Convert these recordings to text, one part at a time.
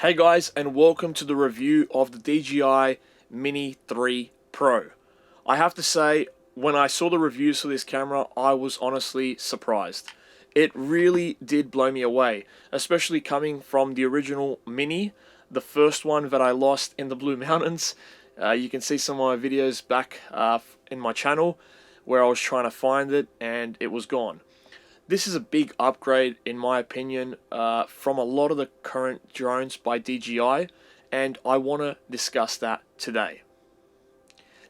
Hey guys, and welcome to the review of the DJI Mini 3 Pro. I have to say, when I saw the reviews for this camera, I was honestly surprised. It really did blow me away, especially coming from the original Mini, the first one that I lost in the Blue Mountains. You can see some of my videos back in my channel where I was trying to find it and it was gone. This is a big upgrade, in my opinion, from a lot of the current drones by DJI, and I want to discuss that today.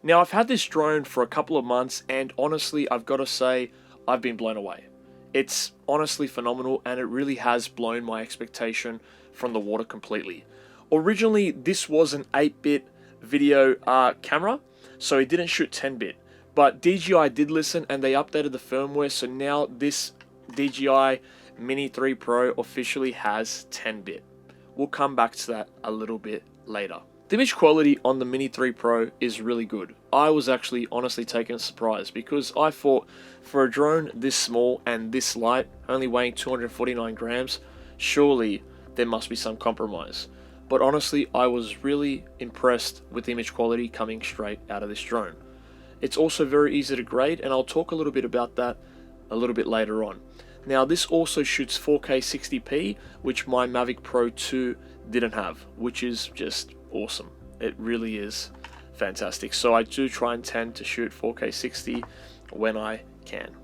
Now, I've had this drone for a couple of months, and honestly, I've got to say, I've been blown away. It's honestly phenomenal, and it really has blown my expectation from the water completely. Originally, this was an 8-bit video camera, so it didn't shoot 10-bit. But DJI did listen, and they updated the firmware, so now this DJI Mini 3 Pro officially has 10-bit. We'll come back to that a little bit later. The image quality on the Mini 3 Pro is really good. I was actually honestly taken a surprise because I thought for a drone this small and this light, only weighing 249 grams, surely there must be some compromise. But honestly, I was really impressed with the image quality coming straight out of this drone. It's also very easy to grade, and I'll talk a little bit about that a little bit later on. Now, this also shoots 4K 60p, which my Mavic Pro 2 didn't have, which is just awesome. It really is fantastic. So I do try and tend to shoot 4K 60 when I can.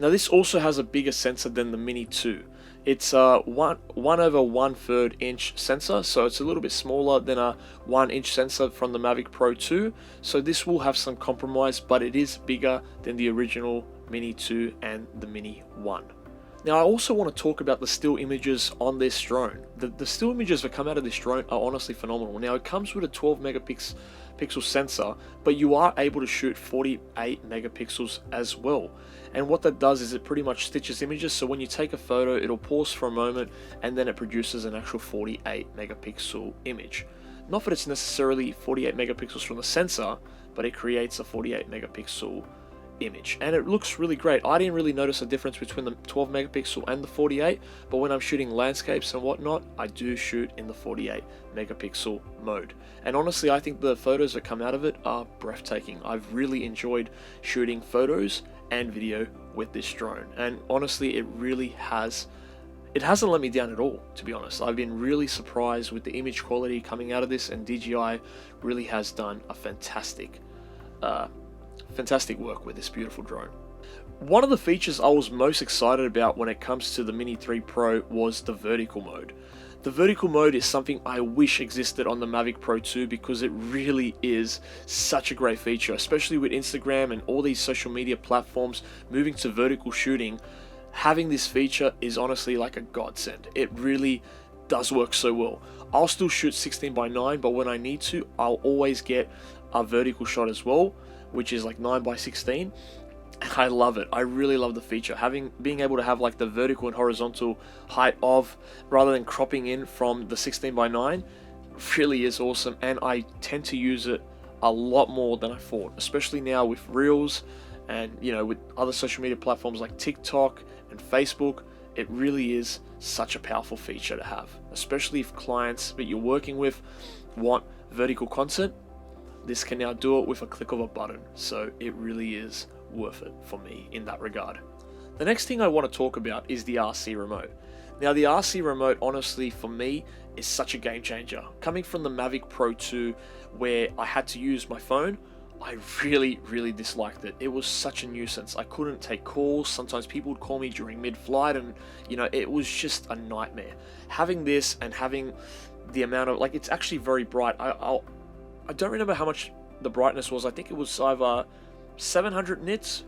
Now, this also has a bigger sensor than the Mini 2. It's a 1/1/3 inch sensor, so it's a little bit smaller than a 1-inch sensor from the Mavic Pro 2. So this will have some compromise, but it is bigger than the original Mini 2 and the Mini 1. Now, I also want to talk about the still images on this drone. The still images that come out of this drone are honestly phenomenal. Now, it comes with a 12 megapixel sensor, but you are able to shoot 48 megapixels as well. And what that does is it pretty much stitches images, so when you take a photo, it'll pause for a moment and then it produces an actual 48 megapixel image. Not that it's necessarily 48 megapixels from the sensor, but it creates a 48 megapixel image, and it looks really great. I didn't really notice a difference between the 12 megapixel and the 48, but when I'm shooting landscapes and whatnot, I do shoot in the 48 megapixel mode. And honestly, I think the photos that come out of it are breathtaking. I've really enjoyed shooting photos and video with this drone, and honestly, it hasn't let me down at all, to be honest. I've been really surprised with the image quality coming out of this, and DJI really has done a fantastic work with this beautiful drone. One of the features I was most excited about when it comes to the Mini 3 Pro was the vertical mode. The vertical mode is something I wish existed on the Mavic Pro 2 because it really is such a great feature, especially with Instagram and all these social media platforms moving to vertical shooting. Having this feature is honestly like a godsend. It really does work so well. I'll still shoot 16:9, but when I need to, I'll always get a vertical shot as well, which is like 9:16. I love it. I really love the feature. Being able to have like the vertical and horizontal height of, rather than cropping in from the 16:9, really is awesome, and I tend to use it a lot more than I thought, especially now with Reels and with other social media platforms like TikTok and Facebook. It really is such a powerful feature to have, especially if clients that you're working with want vertical content. This can now do it with a click of a button, so it really is worth it for me in that regard. The next thing I want to talk about is the RC remote. Now, the RC remote, honestly, for me, is such a game changer. Coming from the Mavic Pro 2, where I had to use my phone, I really disliked it. It was such a nuisance. I couldn't take calls. Sometimes people would call me during mid-flight, and it was just a nightmare. Having this and having the amount of, it's actually very bright. I don't remember how much the brightness was. I think it was either 700 nits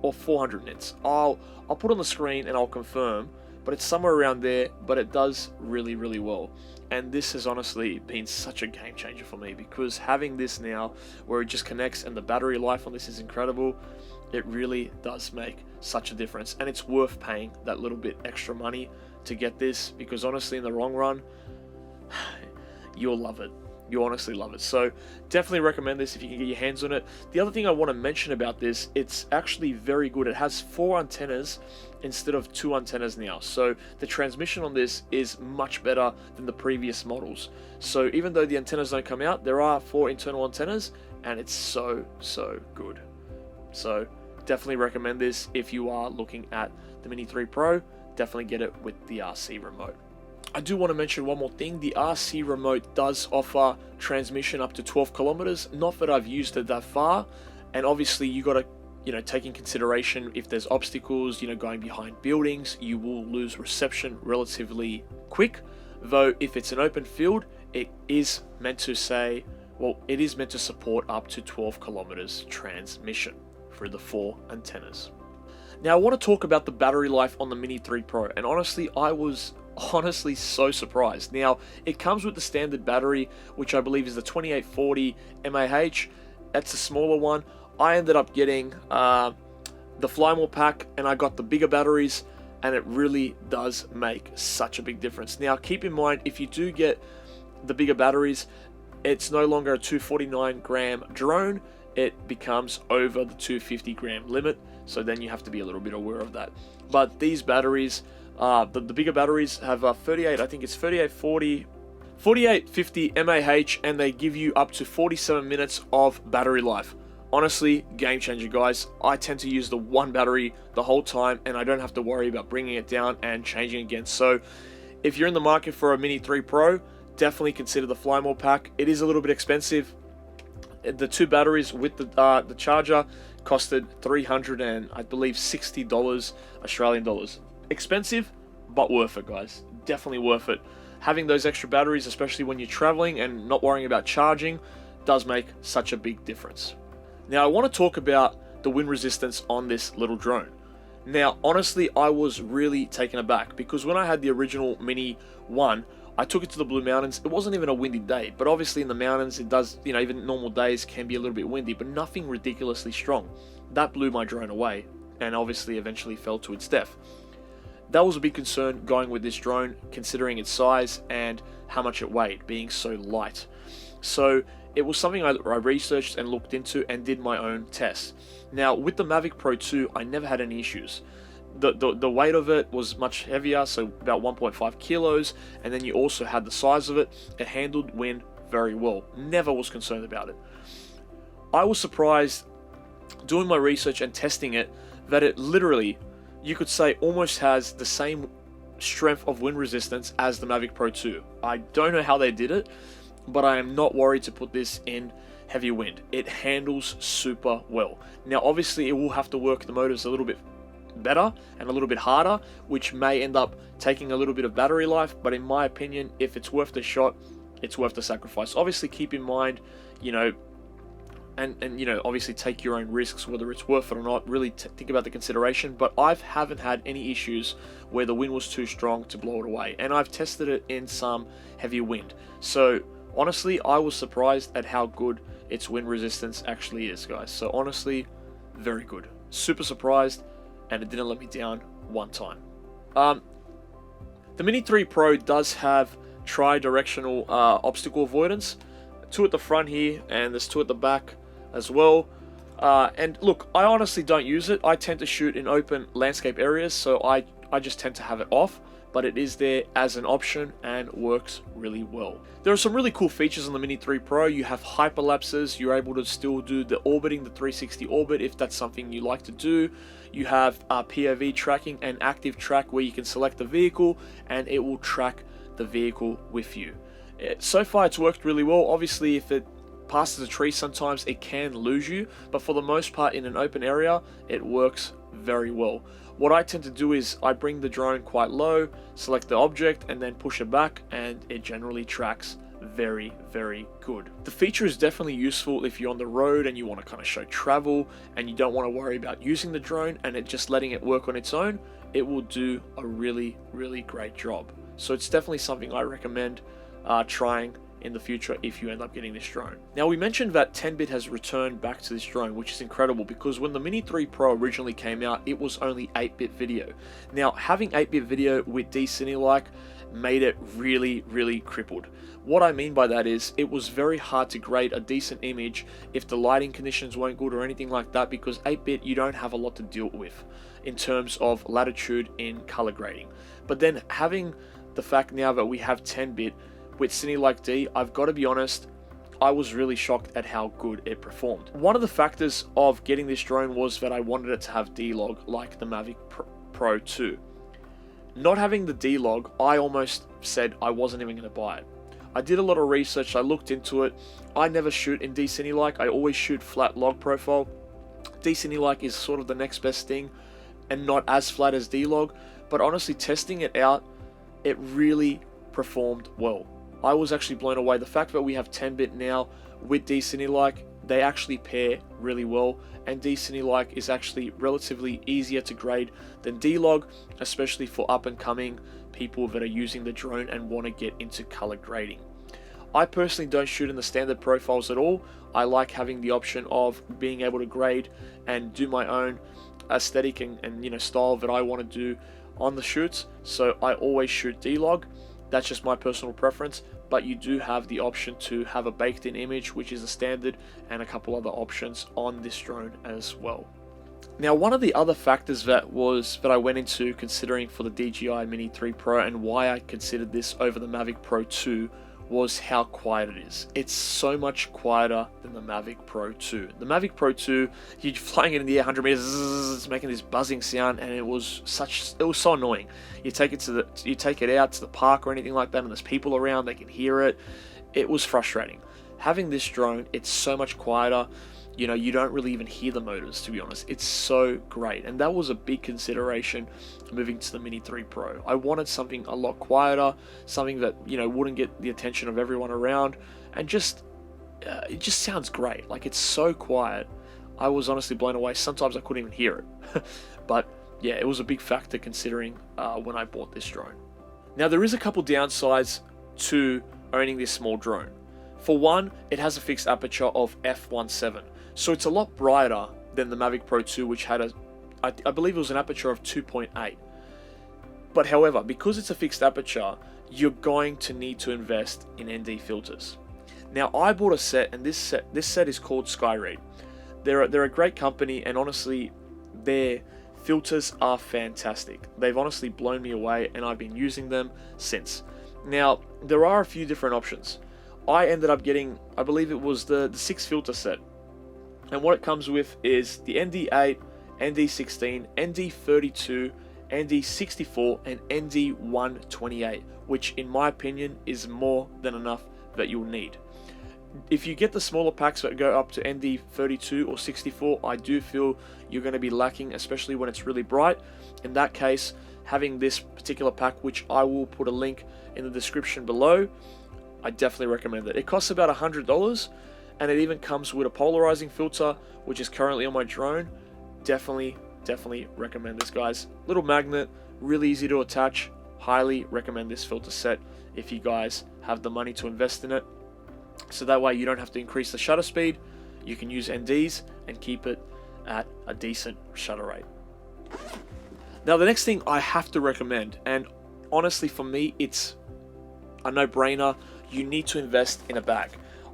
or 400 nits. I'll put on the screen and I'll confirm, but it's somewhere around there, but it does really well. And this has honestly been such a game changer for me, because having this now where it just connects and the battery life on this is incredible, it really does make such a difference, and it's worth paying that little bit extra money to get this, because honestly, in the long run, you'll love it. You honestly love it. So definitely recommend this if you can get your hands on it. The other thing I want to mention about this, it's actually very good. It has 4 antennas instead of 2 antennas now. So the transmission on this is much better than the previous models. So even though the antennas don't come out, there are 4 internal antennas, and it's so good. So definitely recommend this if you are looking at the Mini 3 Pro. Definitely get it with the RC remote. I do want to mention one more thing. The RC remote does offer transmission up to 12 kilometers. Not that I've used it that far, and obviously you got to, take in consideration if there's obstacles, going behind buildings, you will lose reception relatively quick. Though if it's an open field, it is meant to support up to 12 kilometers transmission through the 4 antennas. Now I want to talk about the battery life on the Mini 3 Pro, and honestly, I was so surprised. Now, it comes with the standard battery, which I believe is the 2840 mAh. That's a smaller one. I ended up getting the Fly More pack, and I got the bigger batteries, and it really does make such a big difference. Now, keep in mind, if you do get the bigger batteries, it's no longer a 249 gram drone. It becomes over the 250 gram limit, so then you have to be a little bit aware of that. But these batteries, the bigger batteries have 4850 mAh, and they give you up to 47 minutes of battery life. Honestly, game changer, guys. I tend to use the one battery the whole time, and I don't have to worry about bringing it down and changing again. So if you're in the market for a Mini 3 Pro, definitely consider the Fly More pack. It is a little bit expensive. The 2 batteries with the charger costed $360 Australian dollars. Expensive, but worth it, guys. Definitely worth it. Having those extra batteries, especially when you're traveling and not worrying about charging, does make such a big difference. Now, I want to talk about the wind resistance on this little drone. Now, honestly, I was really taken aback because when I had the original Mini 1, I took it to the Blue Mountains. It wasn't even a windy day, but obviously in the mountains, it does, even normal days can be a little bit windy, but nothing ridiculously strong. That blew my drone away, and obviously eventually fell to its death. That was a big concern going with this drone, considering its size and how much it weighed, being so light. So it was something I researched and looked into and did my own tests. Now, with the Mavic Pro 2, I never had any issues. The weight of it was much heavier, so about 1.5 kilos, and then you also had the size of it. It handled wind very well. Never was concerned about it. I was surprised doing my research and testing it that it literally, you could say, almost has the same strength of wind resistance as the Mavic Pro 2. I don't know how they did it, but I am not worried to put this in heavy wind. It handles super well. Now, obviously, it will have to work the motors a little bit better and a little bit harder, which may end up taking a little bit of battery life, but in my opinion, if it's worth the shot, it's worth the sacrifice. Obviously, keep in mind, obviously take your own risks, whether it's worth it or not. Really think about the consideration, but I haven't had any issues where the wind was too strong to blow it away, and I've tested it in some heavy wind. So honestly, I was surprised at how good its wind resistance actually is, guys. So honestly, very good. Super surprised, and it didn't let me down one time. The Mini 3 Pro does have tri-directional obstacle avoidance. 2 at the front here, and there's 2 at the back as well. And look, I honestly don't use it. I tend to shoot in open landscape areas, so I just tend to have it off, but it is there as an option and works really well. There are some really cool features on the Mini 3 Pro. You have hyperlapses. You're able to still do the orbiting, the 360 orbit, if that's something you like to do. You have POV tracking and active track, where you can select the vehicle and it will track the vehicle with you. So far, it's worked really well. Obviously, if it passes a tree, sometimes it can lose you, but for the most part, in an open area, it works very well. What I tend to do is I bring the drone quite low, select the object, and then push it back, and it generally tracks very, very good. The feature is definitely useful if you're on the road and you want to kind of show travel and you don't want to worry about using the drone and it just letting it work on its own. It will do a really, really great job. So it's definitely something I recommend trying in the future if you end up getting this drone. Now, we mentioned that 10-bit has returned back to this drone, which is incredible because when the Mini 3 Pro originally came out, it was only 8-bit video. Now, having 8-bit video with D-Cine-like made it really crippled. What I mean by that is it was very hard to grade a decent image if the lighting conditions weren't good or anything like that, because 8-bit you don't have a lot to deal with in terms of latitude in color grading. But then having the fact now that we have 10-bit with Cine D, I've got to be honest, I was really shocked at how good it performed. One of the factors of getting this drone was that I wanted it to have D-Log like the Mavic Pro 2. Not having the D-Log, I almost said I wasn't even going to buy it. I did a lot of research, I looked into it. I never shoot in D-Cine, I always shoot flat log profile. D-Cine is sort of the next best thing and not as flat as D-Log, but honestly testing it out, it really performed well. I was actually blown away. The fact that we have 10-bit now with D-Cine, they actually pair really well, and D-Cine is actually relatively easier to grade than D-Log, especially for up and coming people that are using the drone and want to get into color grading. I personally don't shoot in the standard profiles at all. I like having the option of being able to grade and do my own aesthetic and style that I want to do on the shoots, so I always shoot D-Log. That's just my personal preference, but you do have the option to have a baked in image, which is a standard, and a couple other options on this drone as well. Now, one of the other factors that I went into considering for the DJI Mini 3 Pro and why I considered this over the Mavic Pro 2 was how quiet it is. It's so much quieter than the Mavic Pro 2. The Mavic Pro 2, you're flying it in the air 100 meters, it's making this buzzing sound, and it was so annoying. You take it out to the park or anything like that, and there's people around, they can hear it. It was frustrating. Having this drone, it's so much quieter. You don't really even hear the motors, to be honest. It's so great, and that was a big consideration moving to the Mini 3 Pro. I wanted something a lot quieter, something that wouldn't get the attention of everyone around, and it just sounds great. It's so quiet. I was honestly blown away. Sometimes I couldn't even hear it, but yeah, it was a big factor considering when I bought this drone. Now, there is a couple downsides to owning this small drone. For one, it has a fixed aperture of f1.7. So it's a lot brighter than the Mavic Pro 2, which had I believe it was an aperture of 2.8. But however, because it's a fixed aperture, you're going to need to invest in ND filters. Now, I bought a set, and this set is called Skyread. They're a great company, and honestly, their filters are fantastic. They've honestly blown me away, and I've been using them since. Now, there are a few different options. I ended up getting, I believe it was the 6 filter set. And what it comes with is the ND8, ND16, ND32, ND64, and ND128, which in my opinion is more than enough that you'll need. If you get the smaller packs that go up to ND32 or 64, I do feel you're going to be lacking, especially when it's really bright. In that case, having this particular pack, which I will put a link in the description below, I definitely recommend it. It costs about $100, and it even comes with a polarizing filter, which is currently on my drone. Definitely recommend this, guys. Little magnet, really easy to attach. Highly recommend this filter set if you guys have the money to invest in it. So that way you don't have to increase the shutter speed. You can use NDs and keep it at a decent shutter rate. Now, the next thing I have to recommend, and honestly for me it's a no-brainer, you need to invest in a bag.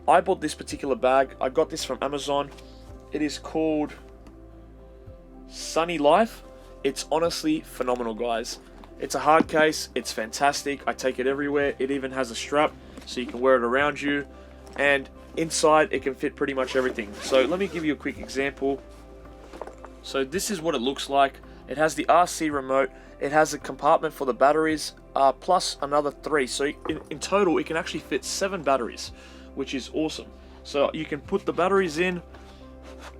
I bought this particular bag. I got this from Amazon. It is called Sunny Life. It's honestly phenomenal, guys. It's a hard case. It's fantastic. I take it everywhere. It even has a strap so you can wear it around you. And inside it can fit pretty much everything. So let me give you a quick example. So this is what it looks like. It has the RC remote. It has a compartment for the batteries, plus another 3. So in total, it can actually fit 7 batteries, which is awesome. So you can put the batteries in,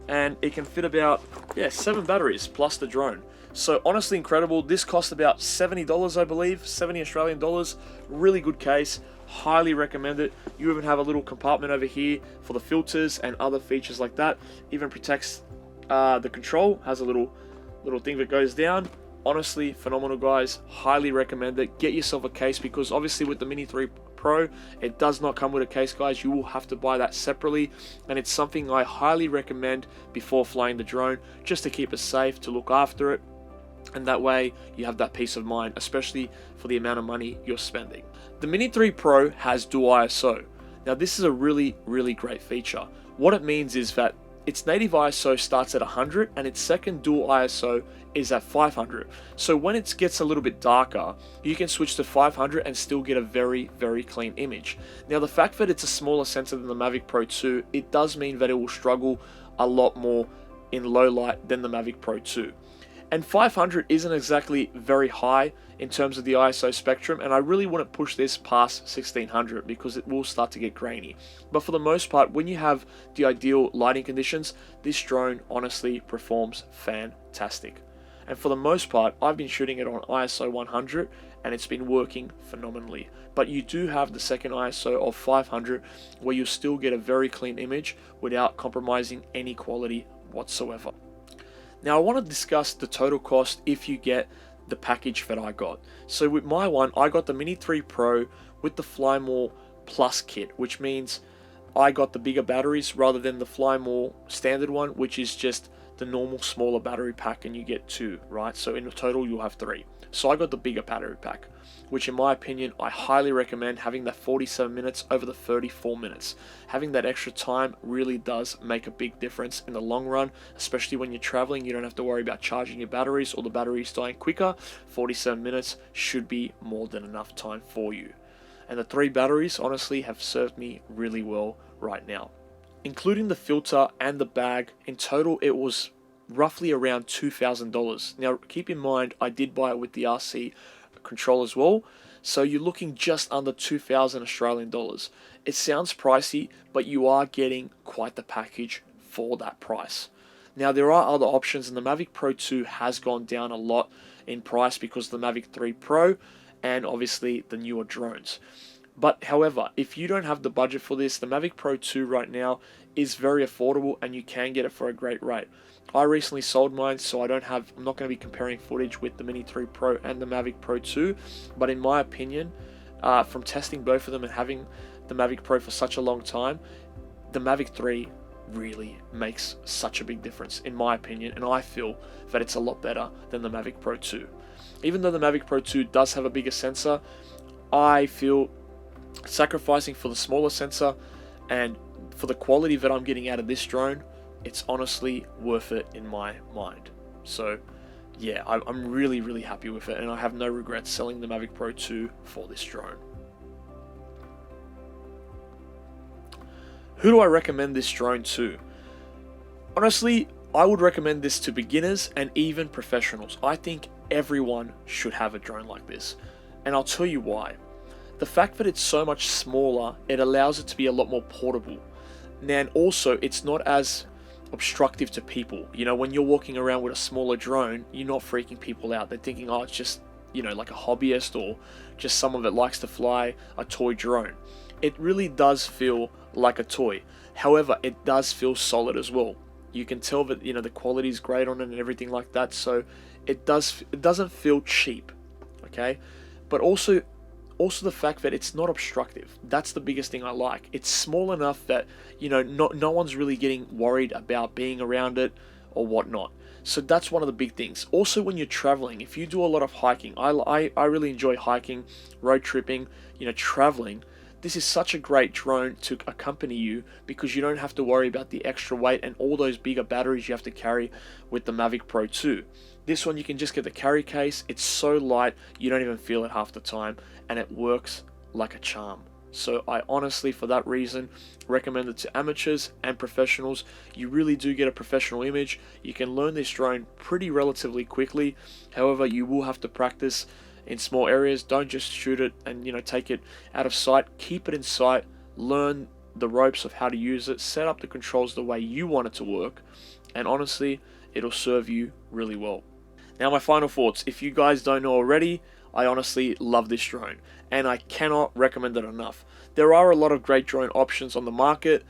and it can fit about 7 batteries plus the drone. So honestly incredible. This cost about $70, I believe, 70 Australian dollars. Really good case. Highly recommend it. You even have a little compartment over here for the filters and other features like that. Even protects the control. Has a little thing that goes down. Honestly phenomenal, guys. Highly recommend it. Get yourself a case, because obviously with the Mini 3 Pro, it does not come with a case, guys. You will have to buy that separately, and it's something I highly recommend before flying the drone, just to keep it safe, to look after it. And that way you have that peace of mind, especially for the amount of money you're spending. The Mini 3 Pro has dual ISO. Now this is a really great feature. What it means is that its native ISO starts at 100 and its second dual ISO is at 500. So when it gets a little bit darker, you can switch to 500 and still get a very clean image. Now the fact that it's a smaller sensor than the Mavic Pro 2, it does mean that it will struggle a lot more in low light than the Mavic Pro 2. And 500 isn't exactly very high in terms of the ISO spectrum, and I really wouldn't push this past 1600 because it will start to get grainy. But for the most part, when you have the ideal lighting conditions, this drone honestly performs fantastic. And for the most part, I've been shooting it on ISO 100 and it's been working phenomenally. But you do have the second ISO of 500 where you'll still get a very clean image without compromising any quality whatsoever. Now I want to discuss the total cost if you get the package that I got. So with my one, I got the Mini 3 Pro with the Fly More Plus kit, which means I got the bigger batteries rather than the Fly More standard one, which is just the normal smaller battery pack and you get 2, right? So in total you'll have 3. So I got the bigger battery pack, which in my opinion, I highly recommend having that 47 minutes over the 34 minutes. Having that extra time really does make a big difference in the long run, especially when you're traveling. You don't have to worry about charging your batteries or the batteries dying quicker. 47 minutes should be more than enough time for you. And the 3 batteries honestly have served me really well right now. Including the filter and the bag, in total it was roughly around $2,000. Now keep in mind, I did buy it with the RC control as well, so you're looking just under 2,000 Australian dollars. It sounds pricey, but you are getting quite the package for that price. Now there are other options, and the Mavic Pro 2 has gone down a lot in price because of the Mavic 3 Pro and obviously the newer drones. But however, if you don't have the budget for this, the Mavic Pro 2 right now is very affordable and you can get it for a great rate. I recently sold mine, so I'm not going to be comparing footage with the Mini 3 Pro and the Mavic Pro 2, but in my opinion, from testing both of them and having the Mavic Pro for such a long time, the Mavic 3 really makes such a big difference in my opinion, and I feel that it's a lot better than the Mavic Pro 2. Even though the Mavic Pro 2 does have a bigger sensor, I feel sacrificing for the smaller sensor and for the quality that I'm getting out of this drone, it's honestly worth it in my mind. So yeah, I'm really happy with it, and I have no regrets selling the Mavic Pro 2 for this drone. Who do I recommend this drone to? Honestly, I would recommend this to beginners and even professionals. I think everyone should have a drone like this, and I'll tell you why. The fact that it's so much smaller, it allows it to be a lot more portable. And also, it's not as obstructive to people. You know, when you're walking around with a smaller drone, you're not freaking people out. They're thinking, oh, it's just, you know, like a hobbyist or just someone that likes to fly a toy drone. It really does feel like a toy. However, it does feel solid as well. You can tell that, you know, the quality is great on it and everything like that. So it doesn't feel cheap, okay? But also the fact that it's not obstructive. That's the biggest thing I like. It's small enough that, you know, no one's really getting worried about being around it or whatnot. So that's one of the big things. Also, when you're traveling, if you do a lot of hiking, I really enjoy hiking, road tripping, you know, traveling. This is such a great drone to accompany you because you don't have to worry about the extra weight and all those bigger batteries you have to carry with the Mavic Pro 2. This one, you can just get the carry case. It's so light, you don't even feel it half the time, and it works like a charm. So I honestly, for that reason, recommend it to amateurs and professionals. You really do get a professional image. You can learn this drone pretty relatively quickly. However, you will have to practice in small areas. Don't just shoot it and, you know, take it out of sight. Keep it in sight. Learn the ropes of how to use it. Set up the controls the way you want it to work. And honestly, it'll serve you really well. Now, my final thoughts. If you guys don't know already, I honestly love this drone, and I cannot recommend it enough. There are a lot of great drone options on the market,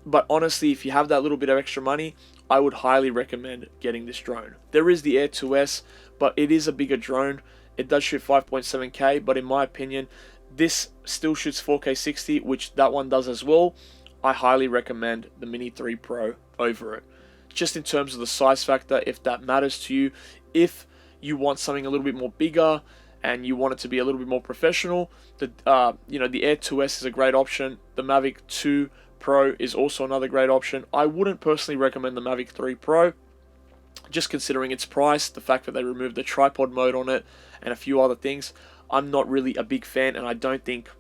but honestly, if you have that little bit of extra money, I would highly recommend getting this drone. There is the Air 2S, but it is a bigger drone. It does shoot 5.7K, but in my opinion, this still shoots 4K 60, which that one does as well. I highly recommend the Mini 3 Pro over it. Just in terms of the size factor, if that matters to you, if you want something a little bit more bigger and you want it to be a little bit more professional, the Air 2S is a great option. The Mavic 2 Pro is also another great option. I wouldn't personally recommend the Mavic 3 Pro, just considering its price, the fact that they removed the tripod mode on it, and a few other things. I'm not really a big fan, and I don't think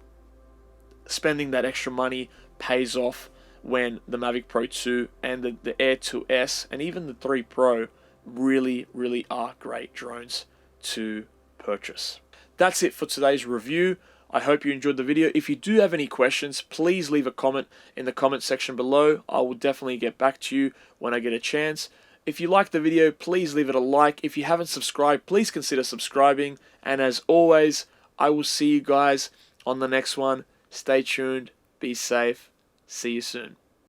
spending that extra money pays off when the Mavic Pro 2 and the Air 2S and even the 3 Pro really are great drones to purchase. That's it for today's review. I hope you enjoyed the video. If you do have any questions, please leave a comment in the comment section below. I will definitely get back to you when I get a chance. If you liked the video, please leave it a like. If you haven't subscribed, please consider subscribing. And as always, I will see you guys on the next one. Stay tuned. Be safe. See you soon.